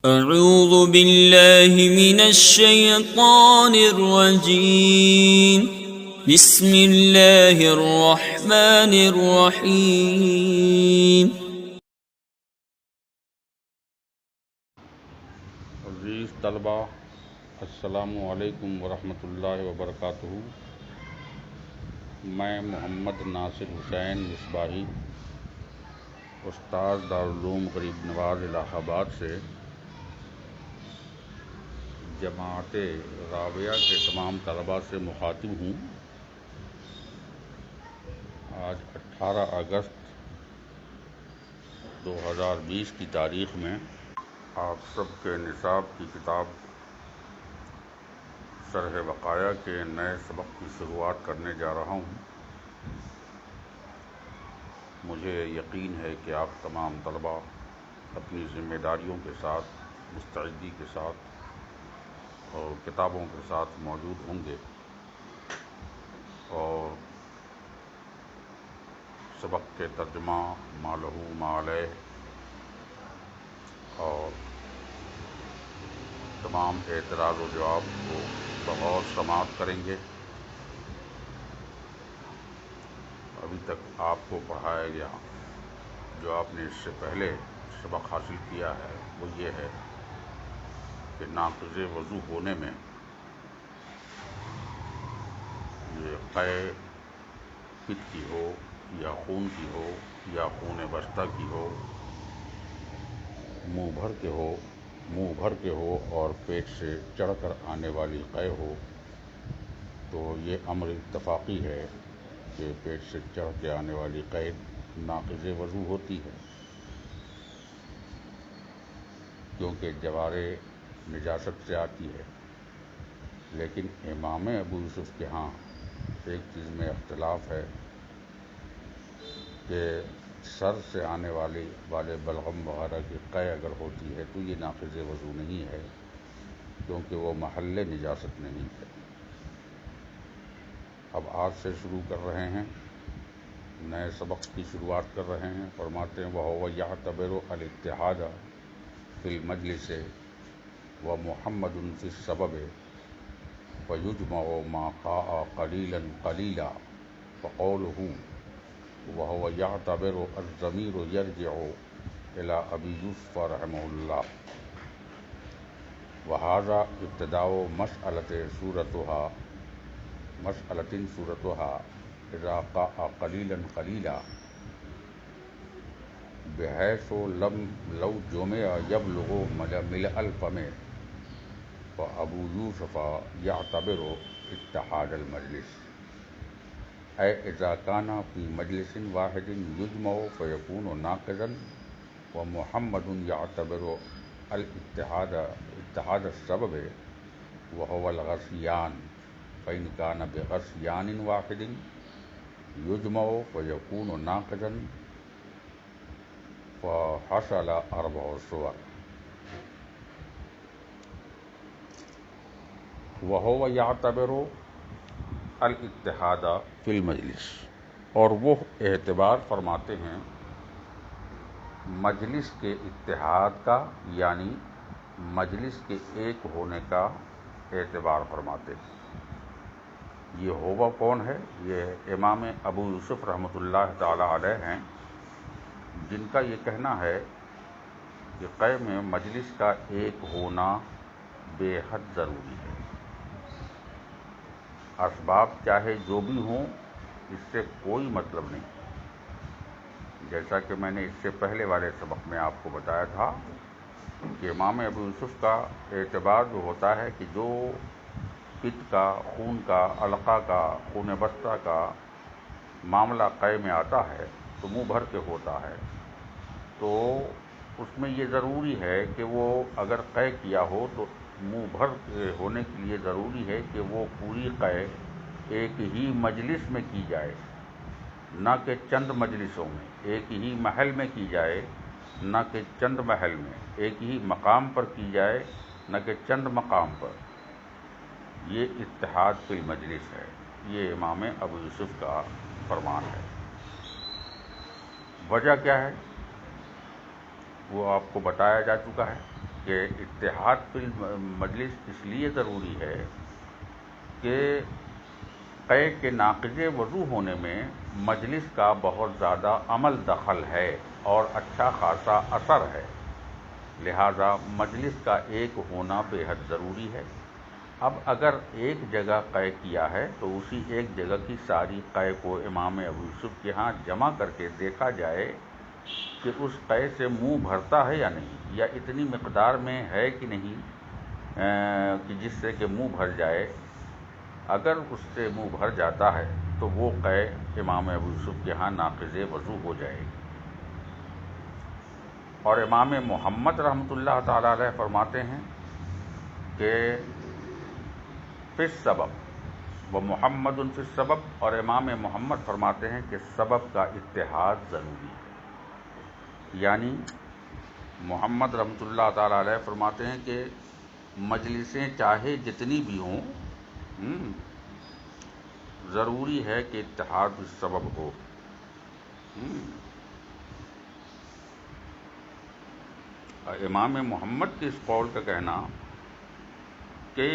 اعوذ باللہ من الشیطان الرجیم بسم اللہ الرحمن الرحیم۔ عزیز طلبہ، السلام علیکم ورحمۃ اللہ وبرکاتہ۔ میں محمد ناصر حسین مصباحی، استاد دارالعلوم غریب نواز الہ آباد سے جماعت رابعہ کے تمام طلباء سے مخاطب ہوں۔ آج 18 اگست 2020 کی تاریخ میں آپ سب کے نصاب کی کتاب شرح وقایع کے نئے سبق کی شروعات کرنے جا رہا ہوں۔ مجھے یقین ہے کہ آپ تمام طلباء اپنی ذمہ داریوں کے ساتھ، مستعدی کے ساتھ اور کتابوں کے ساتھ موجود ہوں گے اور سبق کے ترجمہ، ما لہ ما علیہ اور تمام اعتراض و جواب کو بغور سماعت کریں گے۔ ابھی تک آپ کو پڑھایا گیا جو آپ نے اس سے پہلے سبق حاصل کیا ہے وہ یہ ہے کہ ناقض وضو ہونے میں یہ قے پت کی ہو یا خون کی ہو یا خون بستہ کی ہو، منہ بھر کے ہو اور پیٹ سے چڑھ کر آنے والی قے ہو، تو یہ امر اتفاقی ہے کہ پیٹ سے چڑھ کے آنے والی قے ناقض وضو ہوتی ہے، کیونکہ جوارے نجاست سے آتی ہے۔ لیکن امام ابو یوسف کے ہاں ایک چیز میں اختلاف ہے کہ سر سے آنے والے بلغم وغیرہ کی قے اگر ہوتی ہے تو یہ ناقض وضو نہیں ہے، کیونکہ وہ محل نجاست نہیں ہے۔ اب آج سے شروع کر رہے ہیں، نئے سبق کی شروعات کر رہے ہیں۔ فرماتے ہیں وَهُوَ يَعْتَبِرُ الِاتِّحَادَ فِي الْمَجْلِسِ وَمُحَمَّدٌ فِي السَّبَبِ فَيُجْمَعُ مَا قَاءَ قَلِيلًا قَلِيلًا فَقَوْلُهُ وَهُوَ يَعْتَبِرُ الضَّمِيرُ يَرْجِعُ إِلَى أَبِي يُوسُفَ رحمه الله، وَهَذَا ابْتِدَاءُ مسألة صورتها إذا قاء قليلا قليلا بحيث لو جمع يبلغ ملء الفم، فأبو يوسف يعتبر اتحاد المجلس، أي إذا كان في مجلس واحد يجمع فيكون ناقضا، ومحمد يعتبر اتحاد السبب وهو الغشيان، فإن كان بغشيان واحد يجمع فيكون ناقضا، فحصل 4 صور۔ وهو يعتبر الاتحاد في المجلس، اور وہ اعتبار فرماتے ہیں مجلس کے اتحاد کا، یعنی مجلس کے ایک ہونے کا اعتبار فرماتے ہیں۔ یہ ہوا کون ہے؟ یہ امام ابو یوسف رحمۃ اللہ تعالی علیہ ہیں، جن کا یہ کہنا ہے کہ قے میں مجلس کا ایک ہونا بے حد ضروری ہے۔ اسباب چاہے جو بھی ہوں، اس سے کوئی مطلب نہیں، جیسا کہ میں نے اس سے پہلے والے سبق میں آپ کو بتایا تھا کہ امام ابو یوسف کا اعتبار جو ہوتا ہے کہ جو پت کا، خون کا، علقہ کا، خون بستہ کا معاملہ قے میں آتا ہے تو منہ بھر کے ہوتا ہے، تو اس میں یہ ضروری ہے کہ وہ اگر قے کیا ہو تو منہ بھر کے ہونے کے لیے ضروری ہے کہ وہ پوری قے ایک ہی مجلس میں کی جائے، نہ کہ چند مجلسوں میں، ایک ہی محل میں کی جائے، نہ کہ چند محل میں، ایک ہی مقام پر کی جائے، نہ کہ چند مقام پر۔ یہ اتحاد فی المجلس ہے، یہ امام ابو یوسف کا فرمان ہے۔ وجہ کیا ہے وہ آپ کو بتایا جا چکا ہے کہ کہ اتحاد فی مجلس اس لیے ضروری ہے کہ قے کے ناقض وضو ہونے میں مجلس کا بہت زیادہ عمل دخل ہے اور اچھا خاصا اثر ہے، لہذا مجلس کا ایک ہونا بے حد ضروری ہے۔ اب اگر ایک جگہ قے کیا ہے تو اسی ایک جگہ کی ساری قے کو امام ابو یوسف کے ہاں جمع کر کے دیکھا جائے کہ اس قے سے منہ بھرتا ہے یا نہیں، یا اتنی مقدار میں ہے کہ نہیں کہ جس سے کہ منہ بھر جائے۔ اگر اس سے منہ بھر جاتا ہے تو وہ قے امام ابو یوسف کے ہاں ناقض وضو ہو جائے گی۔ اور امام محمد رحمۃ اللہ تعالی علیہ فرماتے ہیں کہ فی السبب وہ محمد فی السبب، اور امام محمد فرماتے ہیں کہ سبب کا اتحاد ضروری ہے، یعنی محمد رحمۃ اللہ تعالی علیہ فرماتے ہیں کہ مجلسیں چاہے جتنی بھی ہوں ضروری ہے کہ اتحاد السبب ہو۔ امام محمد کے اس قول کا کہنا کہ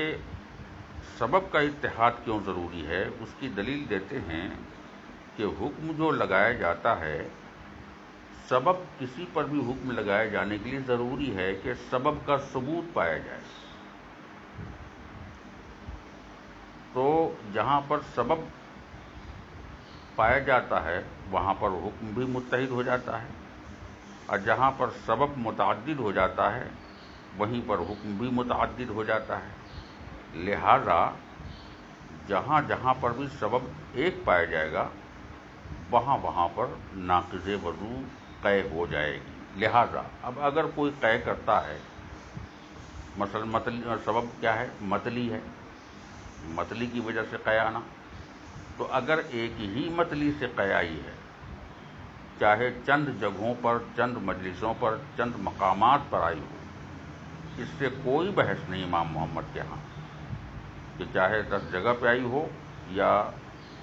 سبب کا اتحاد کیوں ضروری ہے، اس کی دلیل دیتے ہیں کہ حکم جو لگایا جاتا ہے، سبب کسی پر بھی حکم لگائے جانے کے لیے ضروری ہے کہ سبب کا ثبوت پایا جائے۔ تو جہاں پر سبب پایا جاتا ہے وہاں پر حکم بھی متحد ہو جاتا ہے، اور جہاں پر سبب متعدد ہو جاتا ہے وہیں پر حکم بھی متعدد ہو جاتا ہے۔ لہذا جہاں جہاں پر بھی سبب ایک پایا جائے گا وہاں وہاں پر ناقض وضو قے ہو جائے گی۔ لہذا اب اگر کوئی قے کرتا ہے، مثلا سبب کیا ہے، متلی ہے، متلی کی وجہ سے قے آنا، تو اگر ایک ہی متلی سے قے آئی ہے، چاہے چند جگہوں پر، چند مجلسوں پر، چند مقامات پر آئی ہو، اس سے کوئی بحث نہیں امام محمد کے ہاں کہ چاہے 10 جگہ پہ آئی ہو یا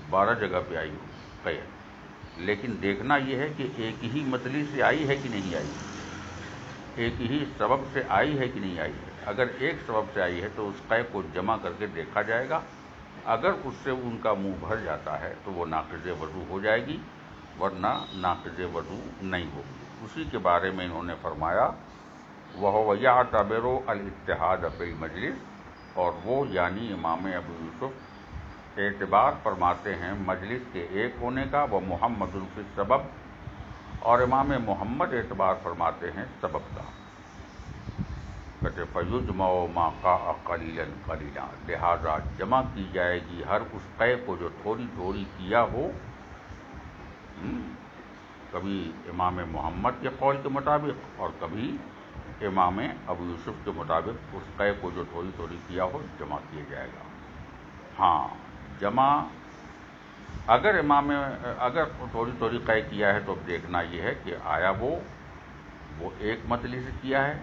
12 جگہ پہ آئی ہو قے، لیکن دیکھنا یہ ہے کہ ایک ہی متلی سے آئی ہے کہ نہیں آئی، ایک ہی سبب سے آئی ہے کہ نہیں آئی ہے۔ اگر ایک سبب سے آئی ہے تو اس قے کو جمع کر کے دیکھا جائے گا، اگر اس سے ان کا منہ بھر جاتا ہے تو وہ ناقض وضو ہو جائے گی، ورنہ ناقض وضو نہیں ہوگی۔ اسی کے بارے میں انہوں نے فرمایا وَهُوَ يَعْتَبِرُ الْإِتِّحَادَ فِي الْمَجْلِسِ، اور وہ یعنی امام ابو یوسف اعتبار فرماتے ہیں مجلس کے ایک ہونے کا، وہ محمد فی السبب، اور امام محمد اعتبار فرماتے ہیں سبب کا۔ کہتے فَيُجْمَعُ مَا قَاءَ قَلِيلًا قَلِيلًا، لہذا جمع کی جائے گی ہر اس قے کو جو تھوڑی تھوڑی کیا ہو۔ کبھی امام محمد کے قول کے مطابق اور کبھی امام ابو یوسف کے مطابق اس قے کو جو تھوڑی تھوڑی کیا ہو جمع کیا جائے گا۔ ہاں، جمع اگر تھوڑی تھوڑی قے کیا ہے تو اب دیکھنا یہ ہے کہ آیا وہ ایک متلی سے کیا ہے،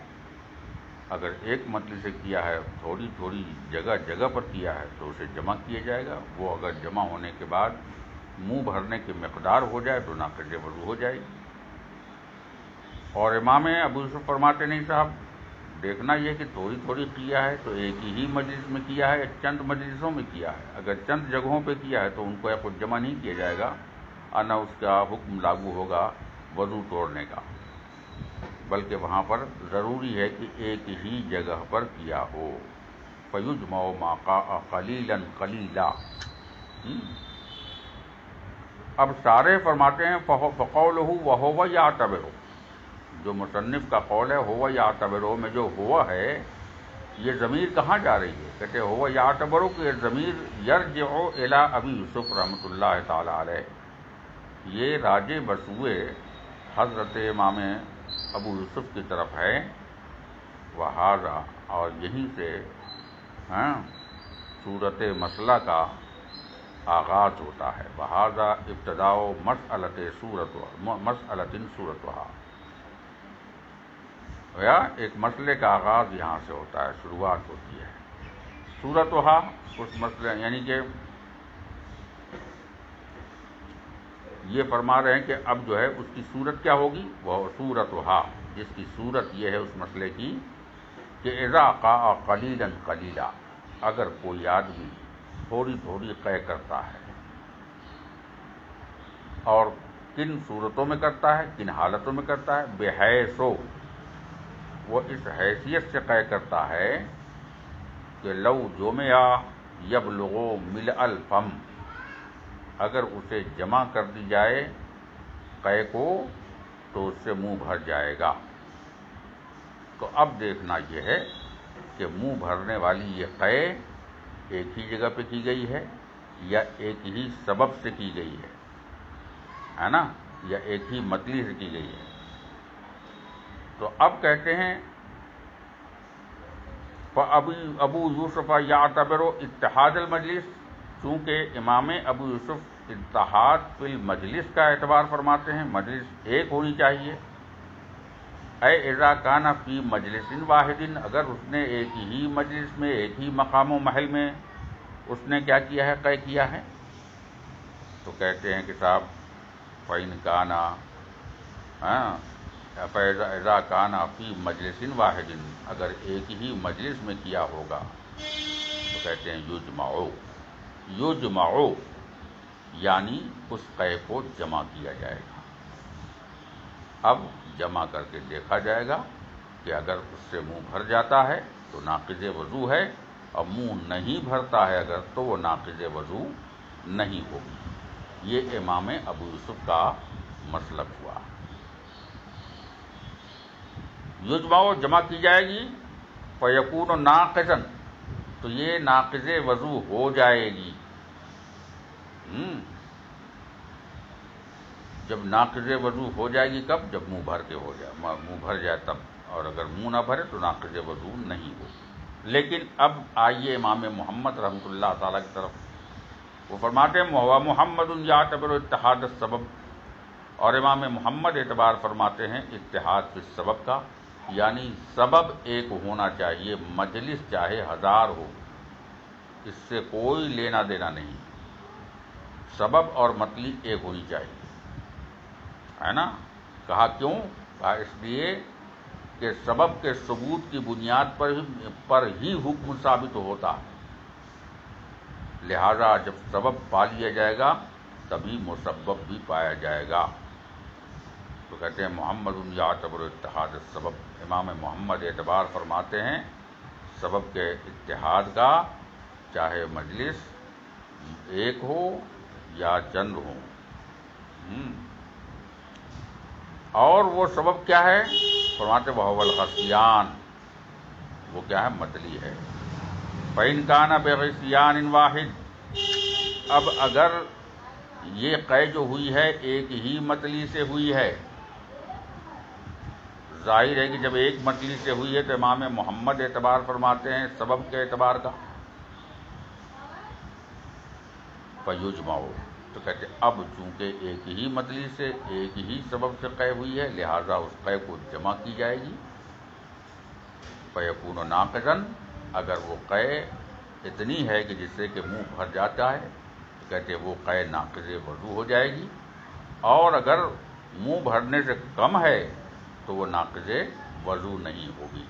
اگر ایک متلی سے کیا ہے تھوڑی تھوڑی جگہ جگہ پر کیا ہے تو اسے جمع کیا جائے گا، وہ اگر جمع ہونے کے بعد منہ بھرنے کی مقدار ہو جائے تو ناقض وضو ہو جائے گی۔ اور امام ابو یوسف فرماتے نہیں صاحب، دیکھنا یہ کہ تھوڑی تھوڑی کیا ہے تو ایک ہی مجلس میں کیا ہے یا چند مجلسوں میں کیا ہے، اگر چند جگہوں پہ کیا ہے تو ان کو خود جمع نہیں کیا جائے گا، اور نہ اس کا حکم لاگو ہوگا وضو توڑنے کا، بلکہ وہاں پر ضروری ہے کہ ایک ہی جگہ پر کیا ہو۔ فَيُجْمَعُ مَا قَاءَ قَلِيلًا قَلِيلًا۔ اب سارے فرماتے ہیں فَقَوْلُهُ وَهُوَ يَعْتَبِرُ، جو مصنف کا قول ہے هُوَ يَعْتَبِرُ میں جو ہوا ہے یہ ضمیر کہاں جا رہی ہے؟ کہتے ہیں هُوَ يَعْتَبِرُ کہ یہ ضمیر يرجع الى ابی یوسف رحمۃ اللہ تعالی علیہ، یہ راجع بسوئے حضرت امام ابو یوسف کی طرف ہے، وہذا، اور یہیں سے صورت مسئلہ کا آغاز ہوتا ہے، وہذا ابتداء مسئلۃ صورتھا، یا ایک مسئلے کا آغاز یہاں سے ہوتا ہے، شروعات ہوتی ہے صورتھا اس مسئلے، یعنی کہ یہ فرما رہے ہیں کہ اب جو ہے اس کی صورت کیا ہوگی، وہ صورتھا، جس کی صورت یہ ہے اس مسئلے کی کہ اذا قاء قلیلا قلیلا، اگر کوئی آدمی تھوڑی تھوڑی قے کرتا ہے، اور کن صورتوں میں کرتا ہے، کن حالتوں میں کرتا ہے، بحیث وہ اس حیثیت سے قے کرتا ہے کہ لو جمع یبلغ ملء الفم، اگر اسے جمع کر دی جائے قے کو تو اس سے منہ بھر جائے گا۔ تو اب دیکھنا یہ ہے کہ منہ بھرنے والی یہ قے ایک ہی جگہ پہ کی گئی ہے یا ایک ہی سبب سے کی گئی ہے نا، یا ایک ہی متلی سے کی گئی ہے۔ تو اب کہتے ہیں ابو یوسف یعتبر اتحاد المجلس، چونکہ امام ابو یوسف اتحاد فی المجلس کا اعتبار فرماتے ہیں، مجلس ایک ہونی چاہیے۔ اے اذا کان فی مجلس واحد، اگر اس نے ایک ہی مجلس میں، ایک ہی مقام و محل میں اس نے کیا کیا ہے، قے کیا ہے، تو کہتے ہیں کہ صاحب فَإِنْ كَانَ فَإِذَا كَانَ فِي مَجْلِسٍ وَاحِدٍ، اگر ایک ہی مجلس میں کیا ہوگا تو کہتے ہیں یجمع، یعنی اس قے کو جمع کیا جائے گا۔ اب جمع کر کے دیکھا جائے گا کہ اگر اس سے منہ بھر جاتا ہے تو ناقض وضو ہے، اور منہ نہیں بھرتا ہے اگر تو وہ ناقض وضو نہیں ہوگی۔ یہ امام ابو یوسف کا مسلک ہوا۔ یجمع جمع کی جائے گی، فیکون ناقضا، تو یہ ناقض وضو ہو جائے گی۔ جب ناقض وضو ہو جائے گی کب؟ جب منہ بھر کے ہو جائے، منہ بھر جائے تب، اور اگر منہ نہ بھرے تو ناقض وضو نہیں ہو۔ لیکن اب آئیے امام محمد رحمۃ اللہ تعالیٰ کی طرف۔ وہ فرماتے ہیں وَهُوَ مُحَمَّدٌ يَعْتَبِرُ اتحاد السبب، اور امام محمد اعتبار فرماتے ہیں اتحاد فی السبب کا، یعنی سبب ایک ہونا چاہیے، مجلس چاہے ہزار ہو، اس سے کوئی لینا دینا نہیں، سبب اور متلی ایک ہونی چاہیے، ہے نا۔ کہا کیوں؟ کہا اس لیے کہ سبب کے ثبوت کی بنیاد پر ہی حکم ثابت ہوتا ہے، لہذا جب سبب پا لیا جائے گا تبھی مسبب بھی پایا جائے گا۔ تو کہتے ہیں محمد یعتبر اتحاد السبب، امام محمد اعتبار فرماتے ہیں سبب کے اتحاد کا، چاہے مجلس ایک ہو یا چند ہو۔ اور وہ سبب کیا ہے؟ فرماتے وَهُوَ الغسیان، وہ کیا ہے؟ متلی ہے۔ فَإِنْ كَانَ بِغِسْيَانٍ وَاحِدٍ، اب اگر یہ قے جو ہوئی ہے ایک ہی متلی سے ہوئی ہے، ظاہر ہے کہ جب ایک متلی سے ہوئی ہے تو امام محمد اعتبار فرماتے ہیں سبب کے اعتبار کا، فَيُجْمَعُ، تو کہتے ہیں اب چونکہ ایک ہی متلی سے، ایک ہی سبب سے قے ہوئی ہے، لہذا اس قے کو جمع کی جائے گی۔ فَيَكُونُ نَاقِضًا، اگر وہ قے اتنی ہے کہ جس سے کہ منہ بھر جاتا ہے تو کہتے ہیں وہ قے ناقض وضو ہو جائے گی، اور اگر منہ بھرنے سے کم ہے تو وہ ناقض وضو نہیں ہوگی۔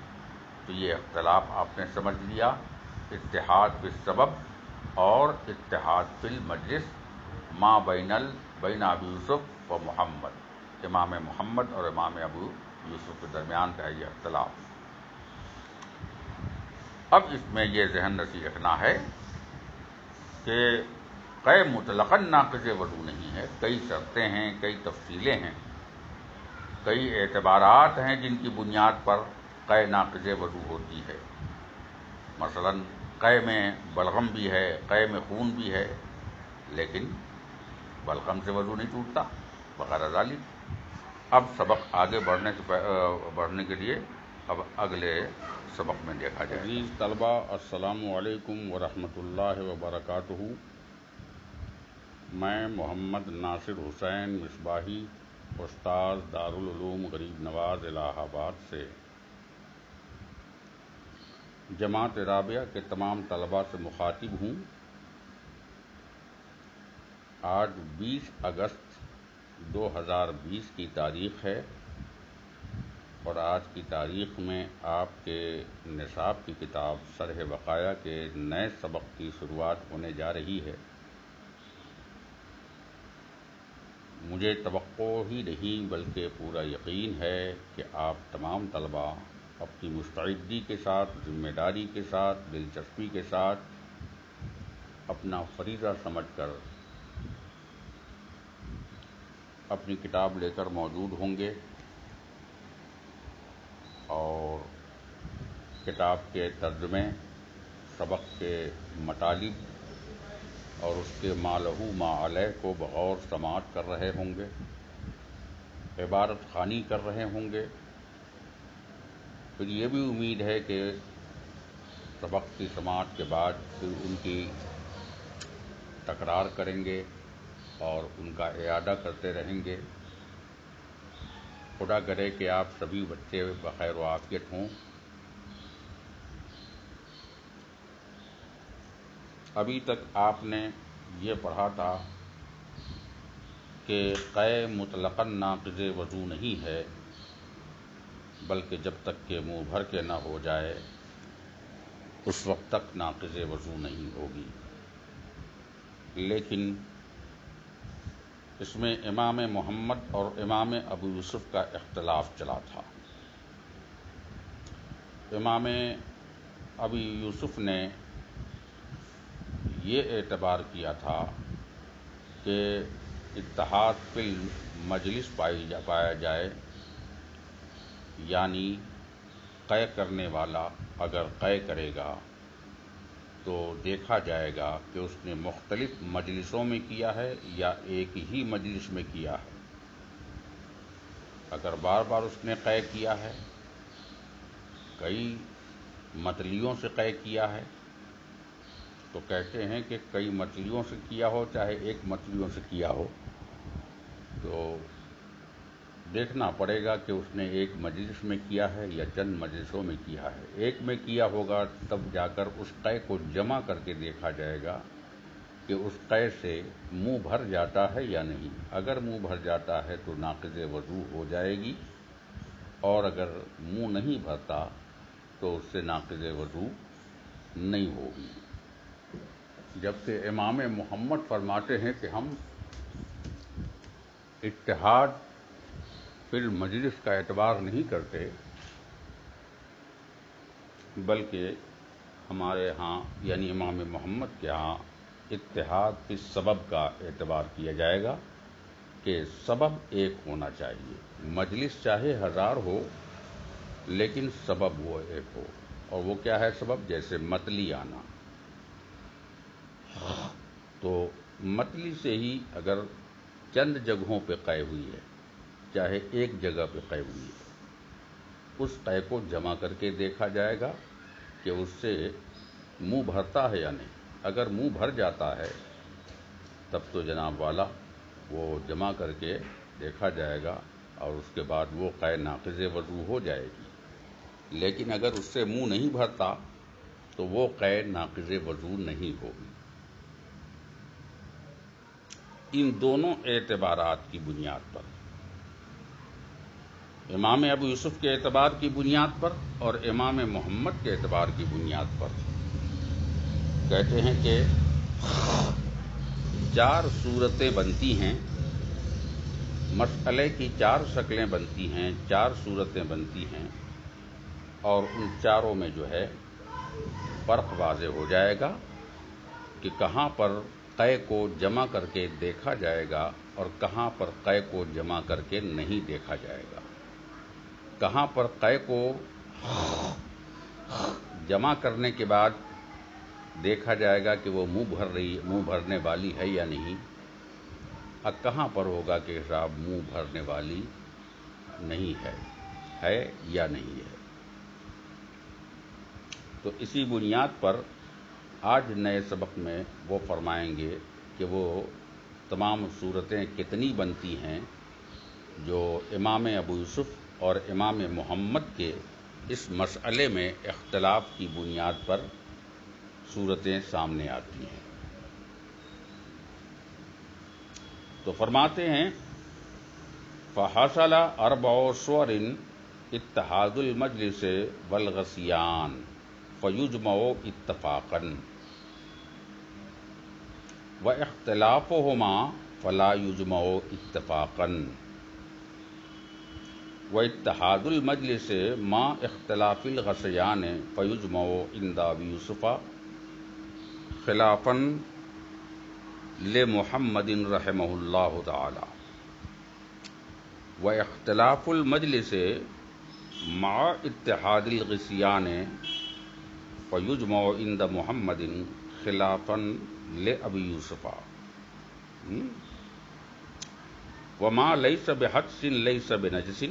تو یہ اختلاف آپ نے سمجھ لیا، اتحاد فی السبب اور اتحاد فی المجلس، ما بین ابی یوسف و محمد، امام محمد اور امام ابو یوسف کے درمیان کا یہ اختلاف۔ اب اس میں یہ ذہن نشین رکھنا ہے کہ قے مطلقاً ناقض وضو نہیں ہے، کئی شرطیں ہیں، کئی تفصیلیں ہیں، کئی اعتبارات ہیں جن کی بنیاد پر قے ناقض وضو ہوتی ہے۔ مثلا قے میں بلغم بھی ہے، قے میں خون بھی ہے، لیکن بلغم سے وضو نہیں ٹوٹتا وغیرہ ذالک۔ اب سبق آگے بڑھنے کے لیے اب اگلے سبق میں دیکھا جائے۔ عزیز طلبہ، السلام علیکم ورحمۃ اللہ وبرکاتہ۔ میں محمد ناصر حسین مصباحی، استاد دارالعلوم غریب نواز الہ آباد سے جماعت رابعہ کے تمام طلباء سے مخاطب ہوں۔ آج 20 اگست 2020 کی تاریخ ہے۔ اور آج کی تاریخ میں آپ کے نصاب کی کتاب شرح بقایا کے نئے سبق کی شروعات ہونے جا رہی ہے، مجھے توقع ہی نہیں بلکہ پورا یقین ہے کہ آپ تمام طلباء اپنی مستعدی کے ساتھ، ذمہ داری کے ساتھ، دلچسپی کے ساتھ اپنا فریضہ سمجھ کر اپنی کتاب لے کر موجود ہوں گے اور کتاب کے ترجمے، سبق کے مطالب اور اس کے ما لہو ما علیہ کو بغور سماعت کر رہے ہوں گے، عبارت خوانی کر رہے ہوں گے۔ پھر یہ بھی امید ہے کہ سبق کی سماعت کے بعد پھر ان کی تکرار کریں گے اور ان کا اعادہ کرتے رہیں گے۔ خدا کرے کہ آپ سبھی بچے بخیر و عافیت ہوں۔ ابھی تک آپ نے یہ پڑھا تھا کہ قے مطلقاً ناقض وضو نہیں ہے، بلکہ جب تک کہ منہ بھر کے نہ ہو جائے اس وقت تک ناقض وضو نہیں ہوگی۔ لیکن اس میں امام محمد اور امام ابو یوسف کا اختلاف چلا تھا۔ امام ابو یوسف نے یہ اعتبار کیا تھا کہ اتحاد فی المجلس پایا جائے، یعنی قے کرنے والا اگر قے کرے گا تو دیکھا جائے گا کہ اس نے مختلف مجلسوں میں کیا ہے یا ایک ہی مجلس میں کیا ہے۔ اگر بار بار اس نے قے کیا ہے، کئی متلیوں سے قے کیا ہے، تو کہتے ہیں کہ کئی متلیوں سے کیا ہو چاہے ایک متلیوں سے کیا ہو، تو دیکھنا پڑے گا کہ اس نے ایک مجلس میں کیا ہے یا چند مجلسوں میں کیا ہے۔ ایک میں کیا ہوگا تب جا کر اس قے کو جمع کر کے دیکھا جائے گا کہ اس قے سے منہ بھر جاتا ہے یا نہیں۔ اگر منہ بھر جاتا ہے تو ناقض وضو ہو جائے گی، اور اگر منہ نہیں بھرتا تو اس سے ناقض وضو نہیں ہوگی۔ جبکہ امام محمد فرماتے ہیں کہ ہم اتحاد فی المجلس کا اعتبار نہیں کرتے، بلکہ ہمارے ہاں یعنی امام محمد کے ہاں اتحاد فی السبب کا اعتبار کیا جائے گا کہ سبب ایک ہونا چاہیے۔ مجلس چاہے 1000 ہو لیکن سبب وہ ایک ہو، اور وہ کیا ہے سبب؟ جیسے متلی آنا، تو متلی سے ہی اگر چند جگہوں پہ قے ہوئی ہے، چاہے ایک جگہ پہ قے ہوئی ہے، اس قے کو جمع کر کے دیکھا جائے گا کہ اس سے منہ بھرتا ہے یا نہیں۔ اگر منہ بھر جاتا ہے تب تو جناب والا وہ جمع کر کے دیکھا جائے گا اور اس کے بعد وہ قے ناقض وضو ہو جائے گی۔ لیکن اگر اس سے منہ نہیں بھرتا تو وہ قے ناقض وضو نہیں ہوگی۔ ان دونوں اعتبارات کی بنیاد پر، امام ابو یوسف کے اعتبار کی بنیاد پر اور امام محمد کے اعتبار کی بنیاد پر، کہتے ہیں کہ 4 صورتیں بنتی ہیں، مسئلے کی 4 شکلیں بنتی ہیں، 4 صورتیں بنتی ہیں، اور ان چاروں میں جو ہے فرق واضح ہو جائے گا کہ کہاں پر قے کو جمع کر کے دیکھا جائے گا اور کہاں پر قے کو جمع کر کے نہیں دیکھا جائے گا۔ کہاں پر قے کو جمع کرنے کے بعد دیکھا جائے گا کہ وہ منہ بھرنے والی ہے یا نہیں، اور کہاں پر ہوگا کہ صاحب منہ بھرنے والی نہیں ہے یا نہیں ہے۔ تو اسی بنیاد پر آج نئے سبق میں وہ فرمائیں گے کہ وہ تمام صورتیں کتنی بنتی ہیں جو امام ابو یوسف اور امام محمد کے اس مسئلے میں اختلاف کی بنیاد پر صورتیں سامنے آتی ہیں۔ تو فرماتے ہیں فَحَصَلَ 4 صُوَرٍ اتحاد المجلس والغسیان فیجمع اتفاقا واختلافهما فلا يجمع اتفاقا واتحاد المجلس مع اختلاف الغسیان فیجمع عند ابی یوسف خلافا لمحمد رحمہ اللہ تعالی واختلاف المجلس مع اتحاد الغسیان فیجمع عند محمد خلافا لابی یوسف وما ليس بحدث ليس بنجس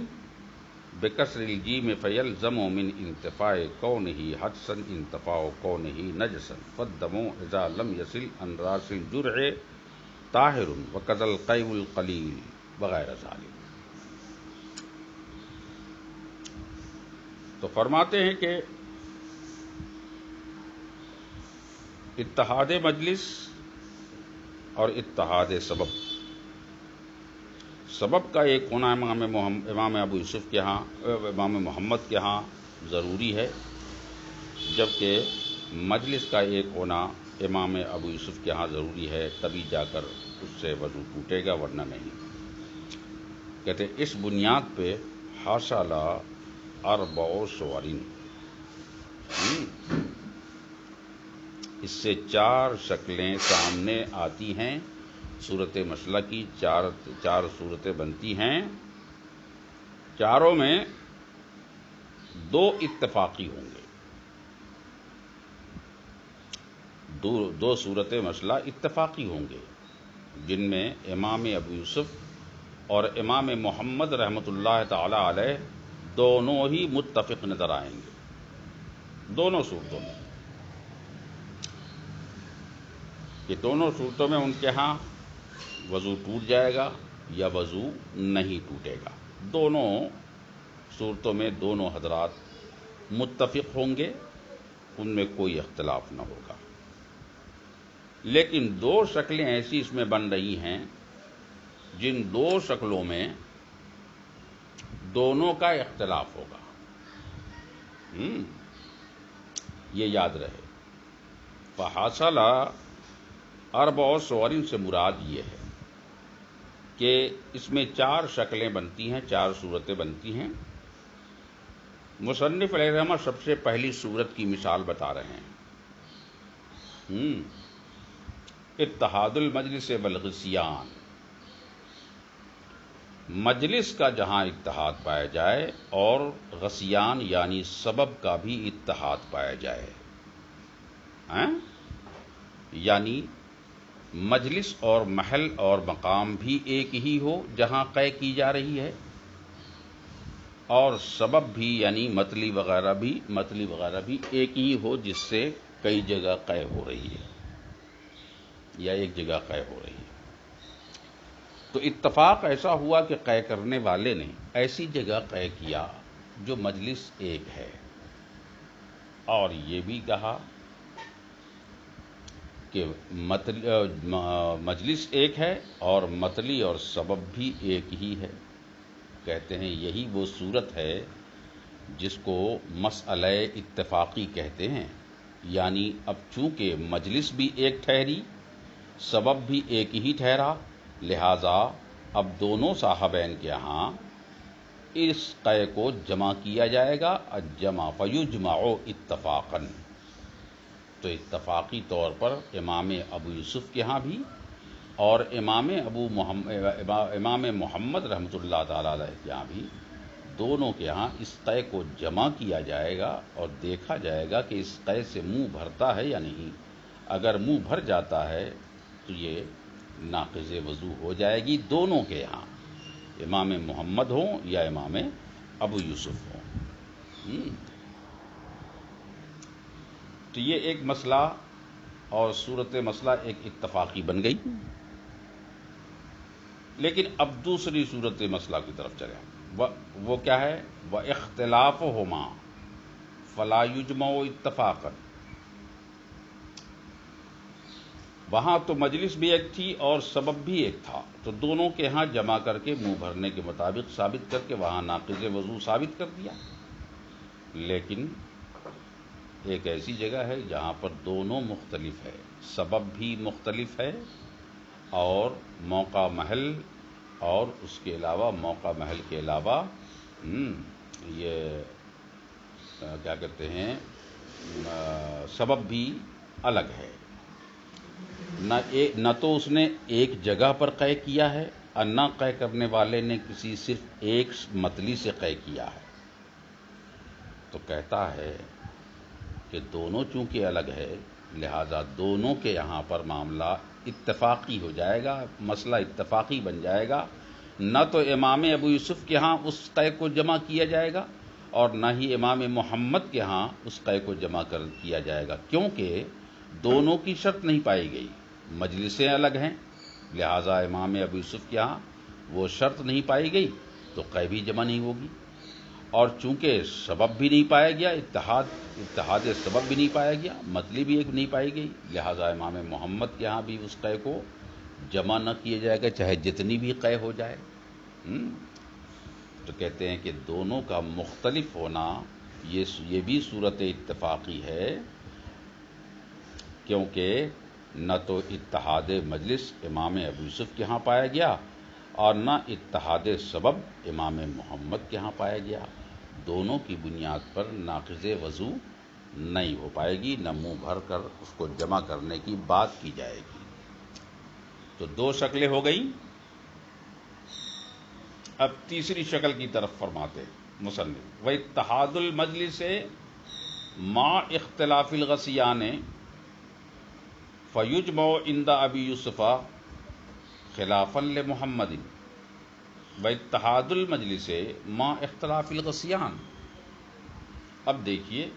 بكسر الجيم فيلزم من انتفاء كونه حدثا انتفاء كونه نجسا فالدم اذا لم يصل عن راس الجرح طاهر وكذا القيء القليل وغير ذلك. تو فرماتے ہیں کہ اتحاد مجلس اور اتحاد سبب کا ایک ہونا امام ابو یوسف کے ہاں امام محمد کے ہاں ضروری ہے، جبکہ مجلس کا ایک ہونا امام ابو یوسف کے ہاں ضروری ہے، تبھی جا کر اس سے وضو ٹوٹے گا ورنہ نہیں. کہتے ہیں اس بنیاد پہ حاصل اربع صورین، اس سے 4 شکلیں سامنے آتی ہیں. صورت مسئلہ کی 4 صورتیں بنتی ہیں، چاروں میں 2 اتفاقی ہوں گے. 2 صورت مسئلہ اتفاقی ہوں گے، جن میں امام ابو یوسف اور امام محمد رحمۃ اللہ تعالی علیہ دونوں ہی متفق نظر آئیں گے. دونوں صورتوں میں، کہ دونوں صورتوں میں ان کے ہاں وضو ٹوٹ جائے گا یا وضو نہیں ٹوٹے گا. دونوں صورتوں میں دونوں حضرات متفق ہوں گے، ان میں کوئی اختلاف نہ ہوگا. لیکن 2 شکلیں ایسی اس میں بن رہی ہیں جن 2 شکلوں میں دونوں کا اختلاف ہوگا. یہ یاد رہے. فحاصل اربع صور سے مراد یہ ہے کہ اس میں 4 شکلیں بنتی ہیں، 4 صورتیں بنتی ہیں. مصنف علیہ الرحمہ سب سے پہلی صورت کی مثال بتا رہے ہیں. اتحاد المجلس والغسیان، مجلس کا جہاں اتحاد پایا جائے اور غسیان یعنی سبب کا بھی اتحاد پایا جائے. یعنی مجلس اور محل اور مقام بھی ایک ہی ہو جہاں قے کی جا رہی ہے، اور سبب بھی یعنی متلی وغیرہ بھی ایک ہی ہو جس سے کئی جگہ قے ہو رہی ہے یا ایک جگہ قے ہو رہی ہے. تو اتفاق ایسا ہوا کہ قے کرنے والے نے ایسی جگہ قے کیا جو مجلس ایک ہے، اور یہ بھی کہا کہ مجلس ایک ہے اور متلی اور سبب بھی ایک ہی ہے. کہتے ہیں یہی وہ صورت ہے جس کو مسئلہ اتفاقی کہتے ہیں. یعنی اب چونکہ مجلس بھی ایک ٹھہری، سبب بھی ایک ہی ٹھہرا، لہذا اب دونوں صاحبین کے ہاں اس قے کو جمع کیا جائے گا. الجمع فیجمع اتفاقا، تو اتفاقی طور پر امام ابو یوسف کے ہاں بھی اور امام محمد رحمۃ اللہ تعالی علیہ کے ہاں بھی، دونوں کے ہاں اس قے کو جمع کیا جائے گا اور دیکھا جائے گا کہ اس قے سے منہ بھرتا ہے یا نہیں. اگر منہ بھر جاتا ہے تو یہ ناقض وضو ہو جائے گی، دونوں کے ہاں، امام محمد ہوں یا امام ابو یوسف ہوں. تو یہ ایک مسئلہ اور صورت مسئلہ ایک اتفاقی بن گئی. لیکن اب دوسری صورت مسئلہ کی طرف چلیں. وہ کیا ہے؟ وَاخْتِلَافُهُمَا فَلَا يُجْمَعُ اتَّفَاقًا. وہاں تو مجلس بھی ایک تھی اور سبب بھی ایک تھا، تو دونوں کے ہاں جمع کر کے منہ بھرنے کے مطابق ثابت کر کے وہاں ناقض وضو ثابت کر دیا۔ لیکن ایک ایسی جگہ ہے جہاں پر دونوں مختلف ہے، سبب بھی مختلف ہے اور موقع محل، اور اس کے علاوہ موقع محل کے علاوہ یہ کیا کہتے ہیں سبب بھی الگ ہے۔ نہ تو اس نے ایک جگہ پر قے کیا ہے اور نہ قے کرنے والے نے کسی صرف ایک متلی سے قے کیا ہے، تو کہتا ہے کہ دونوں چونکہ الگ ہے لہذا دونوں کے یہاں پر معاملہ اتفاقی ہو جائے گا، مسئلہ اتفاقی بن جائے گا۔ نہ تو امام ابو یوسف کے ہاں اس قے کو جمع کیا جائے گا اور نہ ہی امام محمد کے ہاں اس قے کو جمع کیا جائے گا، کیونکہ دونوں کی شرط نہیں پائی گئی، مجلسیں الگ ہیں، لہذا امام ابو یوسف کے ہاں وہ شرط نہیں پائی گئی تو قے بھی جمع نہیں ہوگی، اور چونکہ سبب بھی نہیں پایا گیا، اتحاد سبب بھی نہیں پایا گیا، مطلب بھی ایک نہیں پائی گئی، لہذا امام محمد کے ہاں بھی اس قے کو جمع نہ کیا جائے گا چاہے جتنی بھی قے ہو جائے۔ تو کہتے ہیں کہ دونوں کا مختلف ہونا یہ بھی صورت اتفاقی ہے، کیونکہ نہ تو اتحاد مجلس امام ابو یوسف کے ہاں پایا گیا اور نہ اتحاد سبب امام محمد کے ہاں پایا گیا، دونوں کی بنیاد پر ناقض وضو نہیں ہو پائے گی، نہ منہ بھر کر اس کو جمع کرنے کی بات کی جائے گی۔ تو دو شکلیں ہو گئیں، اب تیسری شکل کی طرف فرماتے مصنف، وَاتَّحَادُ الْمَجْلِسِ مَعَ اخْتِلَافِ الْغَسِیَانِ فَيُجْمَعُ عِنْدَ أَبِي يُوسُفَ خِلَافًا لِمُحَمَّدٍ وَاتَّحَادُ الْمَجْلِسِ مَعَ اخْتِلَافِ الْغَسِیَان۔ اب دیکھیے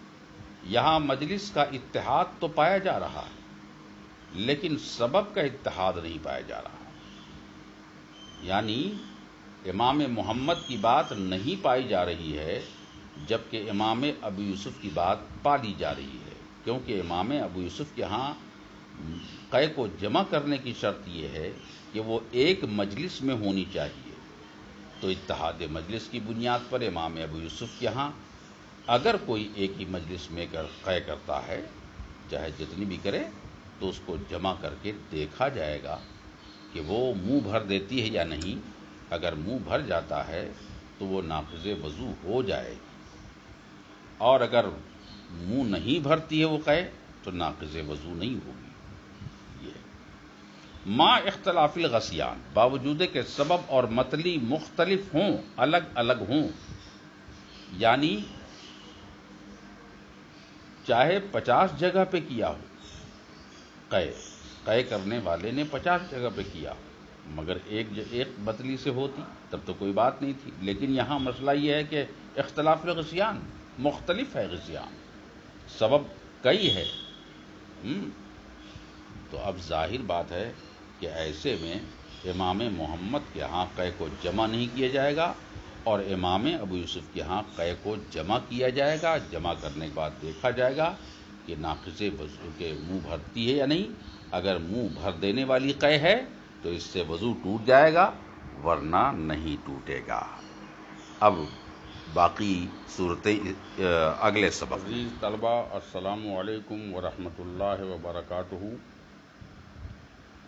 یہاں مجلس کا اتحاد تو پایا جا رہا ہے لیکن سبب کا اتحاد نہیں پایا جا رہا، یعنی امام محمد کی بات نہیں پائی جا رہی ہے جبکہ امام ابو یوسف کی بات پالی جا رہی ہے، کیونکہ امام ابو یوسف کے ہاں قے کو جمع کرنے کی شرط یہ ہے کہ وہ ایک مجلس میں ہونی چاہیے، تو اتحاد مجلس کی بنیاد پر امام ابو یوسف کے ہاں اگر کوئی ایک ہی مجلس میں قے کرتا ہے چاہے جتنی بھی کرے تو اس کو جمع کر کے دیکھا جائے گا کہ وہ منہ بھر دیتی ہے یا نہیں، اگر منہ بھر جاتا ہے تو وہ ناقض وضو ہو جائے گی، اور اگر منہ نہیں بھرتی ہے وہ قے تو ناقض وضو نہیں ہوگی۔ یہ ما اختلاف الغسیان، باوجود کہ سبب اور مطلی مختلف ہوں، الگ الگ ہوں، یعنی چاہے 50 جگہ پہ کیا ہو قے کرنے والے نے 50 جگہ پہ کیا مگر ایک مطلی سے ہوتی تب تو کوئی بات نہیں تھی، لیکن یہاں مسئلہ یہ ہے کہ اختلاف الغسیان، مختلف ہے غسیان، سبب کئی ہے، تو اب ظاہر بات ہے کہ ایسے میں امام محمد کے ہاں قے کو جمع نہیں کیا جائے گا اور امام ابو یوسف کے ہاں قے کو جمع کیا جائے گا، جمع کرنے کے بعد دیکھا جائے گا کہ ناقض وضو کے منہ بھرتی ہے یا نہیں، اگر منہ بھر دینے والی قے ہے تو اس سے وضو ٹوٹ جائے گا ورنہ نہیں ٹوٹے گا۔ اب باقی صورتیں اگلے سبق۔ عزیز طلبہ، السلام علیکم ورحمۃ اللہ وبرکاتہ۔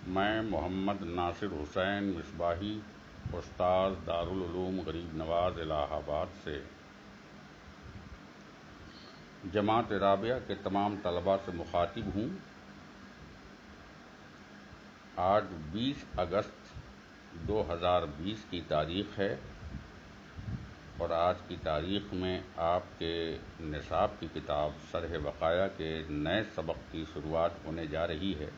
میں محمد ناصر حسین مصباحی، استاد دارالعلوم غریب نواز الہ آباد سے جماعت رابعہ کے تمام طلباء سے مخاطب ہوں۔ آج 20 اگست 2020 کی تاریخ ہے اور آج کی تاریخ میں آپ کے نصاب کی کتاب شرح وقایہ کے نئے سبق کی شروعات ہونے جا رہی ہے۔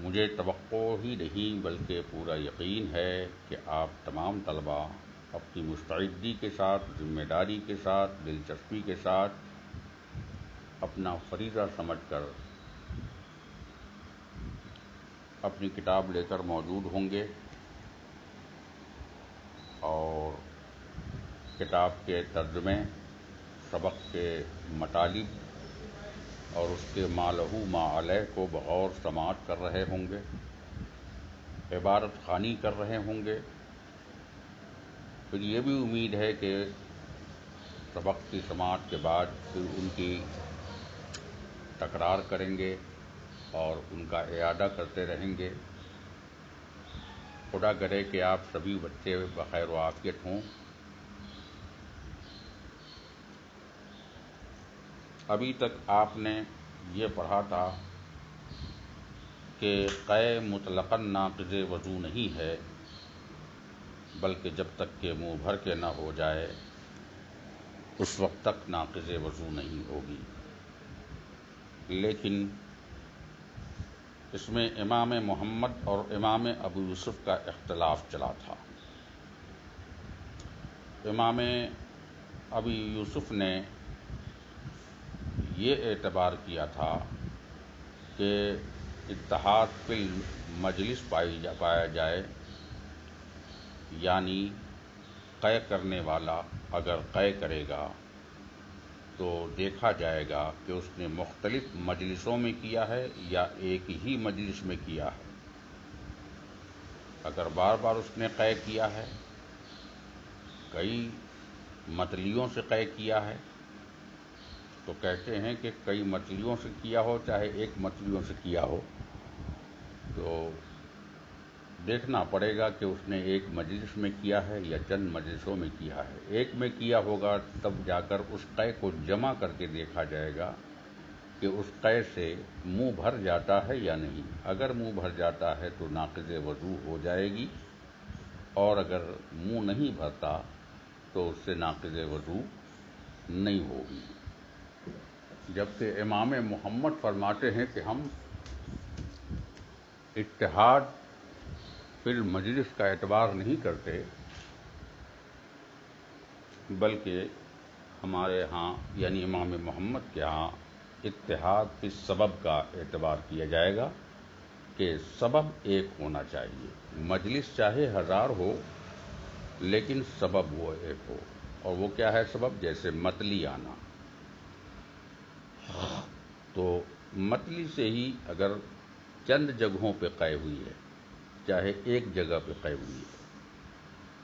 مجھے توقع ہی نہیں بلکہ پورا یقین ہے کہ آپ تمام طلباء اپنی مستعدی کے ساتھ، ذمہ داری کے ساتھ، دلچسپی کے ساتھ اپنا فریضہ سمجھ کر اپنی کتاب لے کر موجود ہوں گے اور کتاب کے ترجمے، سبق کے مطالب اور اس کے ما لہو ما علیہ کو بغور سماعت کر رہے ہوں گے، عبارت خوانی کر رہے ہوں گے، پھر یہ بھی امید ہے کہ سبق کی سماعت کے بعد پھر ان کی تکرار کریں گے اور ان کا اعادہ کرتے رہیں گے۔ خدا کرے کہ آپ سبھی بچے بخیر و عافیت ہوں۔ ابھی تک آپ نے یہ پڑھا تھا کہ قے مطلقاً ناقض وضو نہیں ہے، بلکہ جب تک کہ منہ بھر کے نہ ہو جائے اس وقت تک ناقض وضو نہیں ہوگی۔ لیکن اس میں امام محمد اور امام ابو یوسف کا اختلاف چلا تھا۔ امام ابو یوسف نے یہ اعتبار کیا تھا کہ اتحاد فی المجلس پایا جائے، یعنی قے کرنے والا اگر قے کرے گا تو دیکھا جائے گا کہ اس نے مختلف مجلسوں میں کیا ہے یا ایک ہی مجلس میں کیا ہے۔ اگر بار بار اس نے قے کیا ہے، کئی متلیوں سے قے کیا ہے، تو کہتے ہیں کہ کئی متلیوں سے کیا ہو چاہے ایک متلیوں سے کیا ہو، تو دیکھنا پڑے گا کہ اس نے ایک مجلس میں کیا ہے یا چند مجلسوں میں کیا ہے۔ ایک میں کیا ہوگا تب جا کر اس قے کو جمع کر کے دیکھا جائے گا کہ اس قے سے منہ بھر جاتا ہے یا نہیں۔ اگر منہ بھر جاتا ہے تو ناقض وضو ہو جائے گی، اور اگر منہ نہیں بھرتا تو اس سے ناقض وضو نہیں ہوگی۔ جبکہ امام محمد فرماتے ہیں کہ ہم اتحاد فی المجلس کا اعتبار نہیں کرتے، بلکہ ہمارے ہاں یعنی امام محمد کے ہاں اتحاد فی السبب کا اعتبار کیا جائے گا کہ سبب ایک ہونا چاہیے۔ مجلس چاہے 1000 ہو لیکن سبب وہ ایک ہو، اور وہ کیا ہے سبب؟ جیسے متلی آنا، تو متلی سے ہی اگر چند جگہوں پہ قے ہوئی ہے، چاہے ایک جگہ پہ قے ہوئی ہے،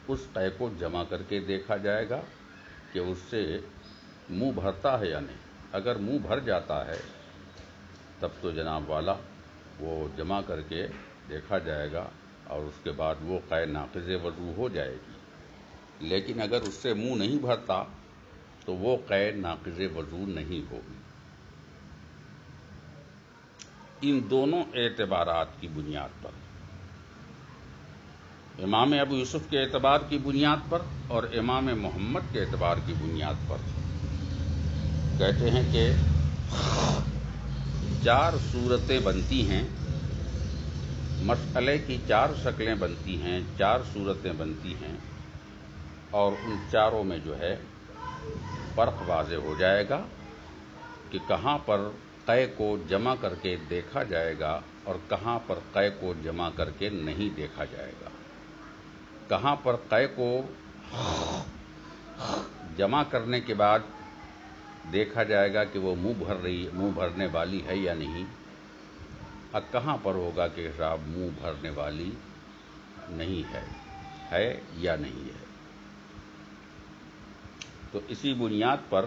اس قے کو جمع کر کے دیکھا جائے گا کہ اس سے منہ بھرتا ہے یا نہیں۔ اگر منہ بھر جاتا ہے تب تو جناب والا وہ جمع کر کے دیکھا جائے گا اور اس کے بعد وہ قے ناقض وضو ہو جائے گی۔ لیکن اگر اس سے منہ نہیں بھرتا تو وہ قے ناقض وضو نہیں ہوگی۔ ان دونوں اعتبارات کی بنیاد پر، امام ابو یوسف کے اعتبار کی بنیاد پر اور امام محمد کے اعتبار کی بنیاد پر، کہتے ہیں کہ 4 صورتیں بنتی ہیں، مسئلے کی 4 شکلیں بنتی ہیں، 4 صورتیں بنتی ہیں، اور ان چاروں میں جو ہے فرق واضح ہو جائے گا کہ کہاں پر قے کو جمع کر کے دیکھا جائے گا اور کہاں پر قے کو جمع کر کے نہیں دیکھا جائے گا۔ کہاں پر قے کو جمع کرنے کے بعد دیکھا جائے گا کہ وہ منہ بھرنے والی ہے یا نہیں، اور کہاں پر ہوگا کہ صاحب منہ بھرنے والی نہیں ہے یا نہیں ہے۔ تو اسی بنیاد پر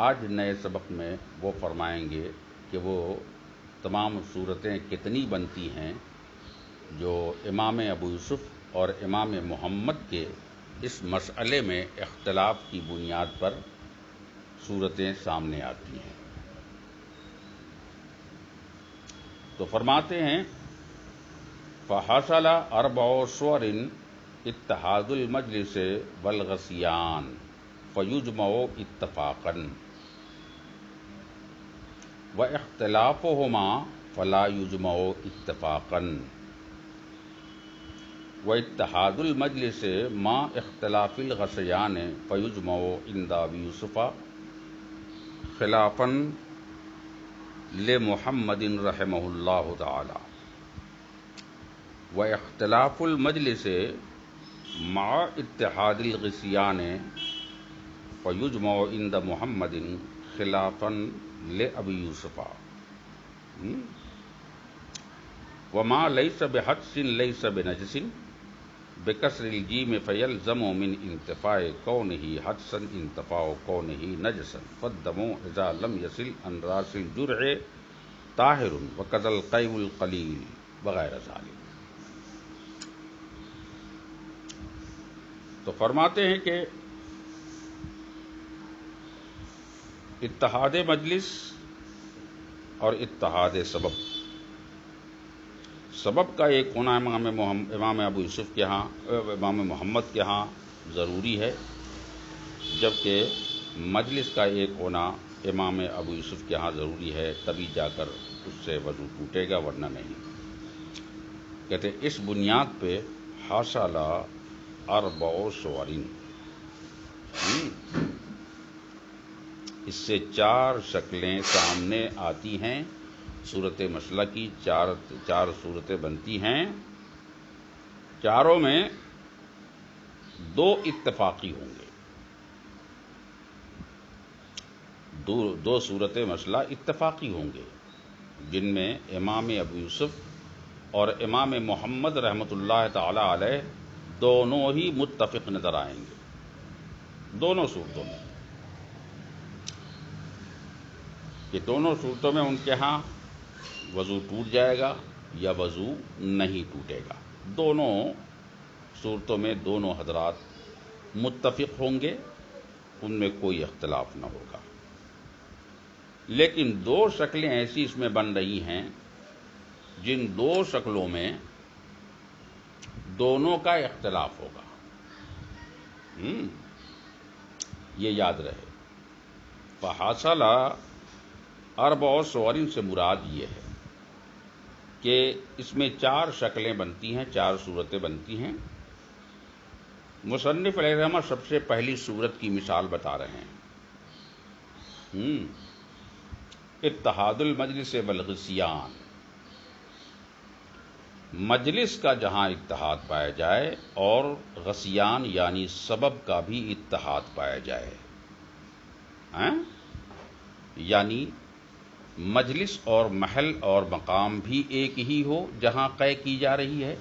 آج نئے سبق میں وہ فرمائیں گے کہ وہ تمام صورتیں کتنی بنتی ہیں جو امام ابو یوسف اور امام محمد کے اس مسئلے میں اختلاف کی بنیاد پر صورتیں سامنے آتی ہیں۔ تو فرماتے ہیں فحصل 4 صور اتحاد المجلس والغسیان فیجمع اتفاقا واختلافهما فلا يجمع اتفاقا واتحاد المجلس مع اختلاف الغسیان فیجمع عند ابی یوسف خلافا لمحمد رحمہ اللہ تعالی، واختلاف المجلس مع اتحاد الغسیان فیجمع عند محمد خلافاً لأبی یوسف وما لیس بحدث لیس بنجس بکسر الجیم فیلزم من انتفاء کونہ حدثا انتفاء کونہ نجسا فالدم اذا لم یصل عن راس الجرح طاہر وکذا القیء القلیل وغیر ذالک. تو فرماتے ہیں کہ اتحاد مجلس اور اتحاد سبب کا ایک ہونا امام ابو یوسف کے ہاں امام محمد کے ہاں ضروری ہے، جبکہ مجلس کا ایک ہونا امام ابو یوسف کے ہاں ضروری ہے، تبھی جا کر اس سے وضو ٹوٹے گا، ورنہ نہیں. کہتے اس بنیاد پہ حاصل اربع صورین، اس سے 4 شکلیں سامنے آتی ہیں. صورت مسئلہ کی 4 صورتیں بنتی ہیں، چاروں میں 2 اتفاقی ہوں گے. 2 صورت مسئلہ اتفاقی ہوں گے، جن میں امام ابو یوسف اور امام محمد رحمۃ اللہ تعالی علیہ دونوں ہی متفق نظر آئیں گے. دونوں صورتوں میں، کہ دونوں صورتوں میں ان کے ہاں وضو ٹوٹ جائے گا یا وضو نہیں ٹوٹے گا. دونوں صورتوں میں دونوں حضرات متفق ہوں گے، ان میں کوئی اختلاف نہ ہوگا. لیکن 2 شکلیں ایسی اس میں بن رہی ہیں جن 2 شکلوں میں دونوں کا اختلاف ہوگا. یہ یاد رہے. فحاصل اربع صور سے مراد یہ ہے کہ اس میں 4 شکلیں بنتی ہیں، 4 صورتیں بنتی ہیں. مصنف علیہ الرحمہ سب سے پہلی صورت کی مثال بتا رہے ہیں. اتحاد المجلس والغثیان، مجلس کا جہاں اتحاد پایا جائے اور غثیان یعنی سبب کا بھی اتحاد پایا جائے. یعنی مجلس اور محل اور مقام بھی ایک ہی ہو جہاں قے کی جا رہی ہے،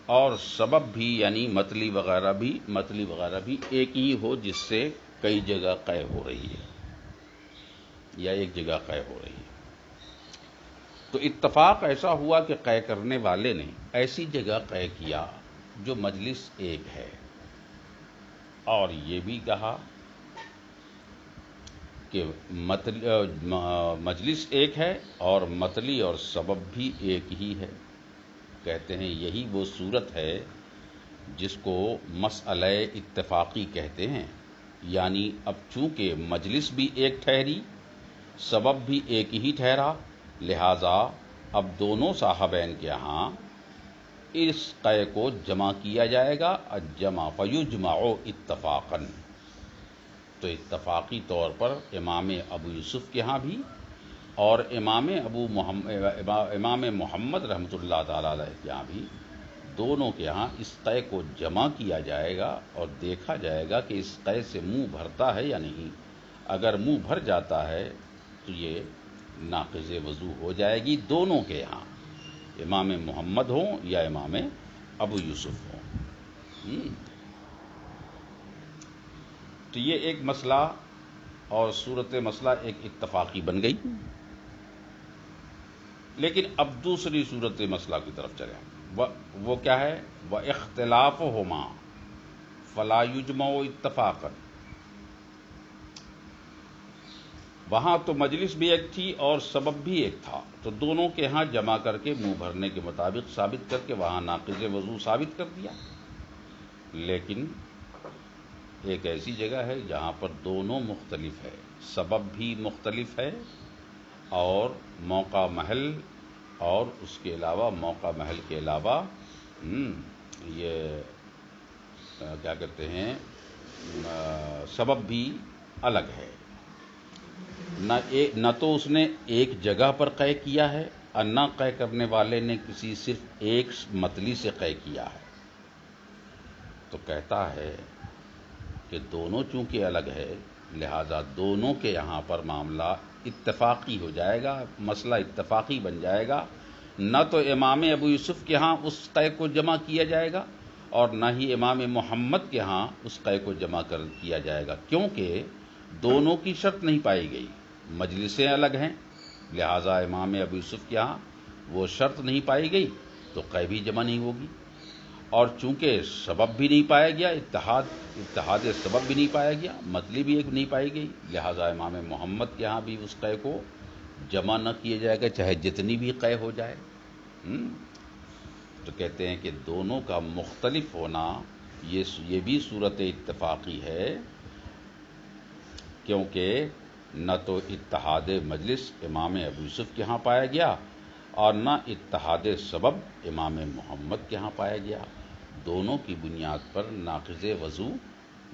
اور سبب بھی یعنی متلی وغیرہ بھی ایک ہی ہو جس سے کئی جگہ قے ہو رہی ہے یا ایک جگہ قے ہو رہی ہے. تو اتفاق ایسا ہوا کہ قے کرنے والے نے ایسی جگہ قے کیا جو مجلس ایک ہے، اور یہ بھی کہا کہ مجلس ایک ہے اور متلی اور سبب بھی ایک ہی ہے. کہتے ہیں یہی وہ صورت ہے جس کو مسئلہ اتفاقی کہتے ہیں. یعنی اب چونکہ مجلس بھی ایک ٹھہری، سبب بھی ایک ہی ٹھہرا، لہذا اب دونوں صاحبین کے ہاں اس قے کو جمع کیا جائے گا. الجمع فیجمع اتفاقاً، تو اتفاقی طور پر امام ابو یوسف کے ہاں بھی اور امام محمد رحمۃ اللہ تعالی علیہ کے ہاں بھی، دونوں کے ہاں اس قے کو جمع کیا جائے گا اور دیکھا جائے گا کہ اس قے سے منہ بھرتا ہے یا نہیں. اگر منہ بھر جاتا ہے تو یہ ناقض وضو ہو جائے گی، دونوں کے ہاں، امام محمد ہوں یا امام ابو یوسف ہوں. تو یہ ایک مسئلہ اور صورت مسئلہ ایک اتفاقی بن گئی. لیکن اب دوسری صورت مسئلہ کی طرف چلیں. وہ کیا ہے؟ وَاخْتِلَافُهُمَا فَلَا يُجْمَعُ اتَّفَاقًا. وہاں تو مجلس بھی ایک تھی اور سبب بھی ایک تھا، تو دونوں کے ہاں جمع کر کے منہ بھرنے کے مطابق ثابت کر کے وہاں ناقض وضو ثابت کر دیا. لیکن ایک ایسی جگہ ہے جہاں پر دونوں مختلف ہے، سبب بھی مختلف ہے اور موقع محل، اور اس کے علاوہ موقع محل کے علاوہ یہ کیا کہتے ہیں، سبب بھی الگ ہے. نہ تو اس نے ایک جگہ پر قے کیا ہے اور نہ قے کرنے والے نے کسی صرف ایک متلی سے قے کیا ہے. تو کہتا ہے کہ دونوں چونکہ الگ ہے لہذا دونوں کے یہاں پر معاملہ اتفاقی ہو جائے گا، مسئلہ اتفاقی بن جائے گا. نہ تو امام ابو یوسف کے ہاں اس قے کو جمع کیا جائے گا اور نہ ہی امام محمد کے ہاں اس قے کو جمع کیا جائے گا، کیونکہ دونوں کی شرط نہیں پائی گئی. مجلسیں الگ ہیں، لہذا امام ابو یوسف کے ہاں وہ شرط نہیں پائی گئی تو قے بھی جمع نہیں ہوگی. اور چونکہ سبب بھی نہیں پایا گیا، اتحاد سبب بھی نہیں پایا گیا، مطلب بھی ایک نہیں پائی گئی، لہذا امام محمد کے ہاں بھی اس قے کو جمع نہ کیا جائے گا چاہے جتنی بھی قے ہو جائے. تو کہتے ہیں کہ دونوں کا مختلف ہونا یہ بھی صورت اتفاقی ہے، کیونکہ نہ تو اتحاد مجلس امام ابو یوسف کے ہاں پایا گیا اور نہ اتحاد سبب امام محمد کے ہاں پایا گیا. دونوں کی بنیاد پر ناقض وضو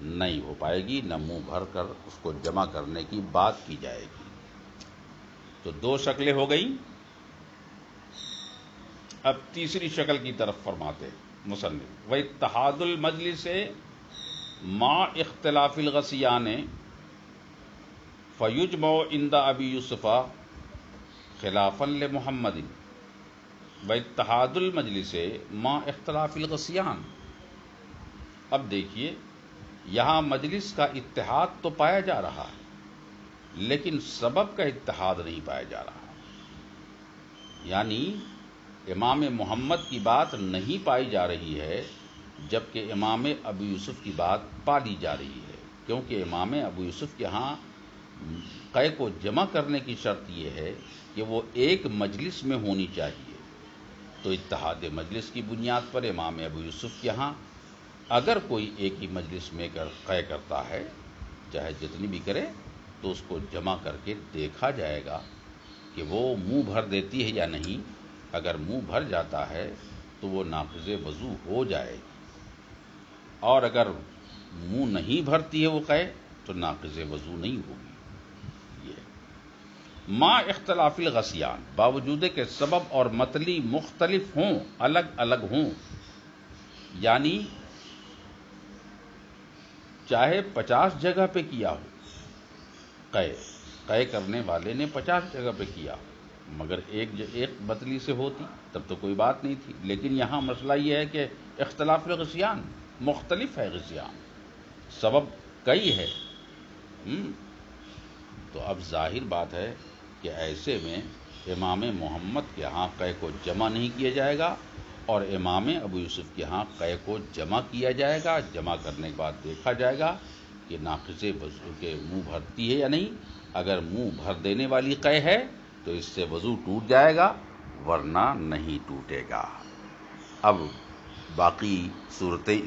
نہیں ہو پائے گی، نہ منہ بھر کر اس کو جمع کرنے کی بات کی جائے گی. تو دو شکلیں ہو گئیں. اب تیسری شکل کی طرف فرماتے مصنف، وَاتَّحَادُ الْمَجْلِسِ مَعَ اخْتِلَافِ الْغَسِیَانِ فَيُجْمَعُ عِنْدَ أَبِي يُوسُفَ خِلَافًا لِمُحَمَّدٍ. وَاتَّحَادُ الْمَجْلِسِ مَعَ اخْتِلَافِ الْغَسِیَانِ. اب دیکھیے یہاں مجلس کا اتحاد تو پایا جا رہا ہے لیکن سبب کا اتحاد نہیں پایا جا رہا. یعنی امام محمد کی بات نہیں پائی جا رہی ہے جبکہ امام ابو یوسف کی بات پالی جا رہی ہے، کیونکہ امام ابو یوسف کے ہاں قے کو جمع کرنے کی شرط یہ ہے کہ وہ ایک مجلس میں ہونی چاہیے. تو اتحاد مجلس کی بنیاد پر امام ابو یوسف کے ہاں اگر کوئی ایک ہی مجلس میں قے کرتا ہے چاہے جتنی بھی کرے تو اس کو جمع کر کے دیکھا جائے گا کہ وہ منہ بھر دیتی ہے یا نہیں. اگر منہ بھر جاتا ہے تو وہ ناقض وضو ہو جائے گی، اور اگر منہ نہیں بھرتی ہے وہ قے تو ناقض وضو نہیں ہوگی. یہ ما اختلاف الغسیان، باوجود کہ سبب اور مطلی مختلف ہوں، الگ الگ ہوں. یعنی چاہے 50 جگہ پہ کیا ہو قے کرنے والے نے 50 جگہ پہ کیا مگر ایک مطلی سے ہوتی تب تو کوئی بات نہیں تھی. لیکن یہاں مسئلہ یہ ہے کہ اختلاف الغسیان، مختلف ہے غسیان، سبب کئی ہے. تو اب ظاہر بات ہے کہ ایسے میں امام محمد کے ہاں قے کو جمع نہیں کیا جائے گا اور امام ابو یوسف کے ہاں قے کو جمع کیا جائے گا. جمع کرنے کے بعد دیکھا جائے گا کہ ناقض وضو کے منہ بھرتی ہے یا نہیں. اگر منہ بھر دینے والی قے ہے تو اس سے وضو ٹوٹ جائے گا ورنہ نہیں ٹوٹے گا. اب باقی صورتیں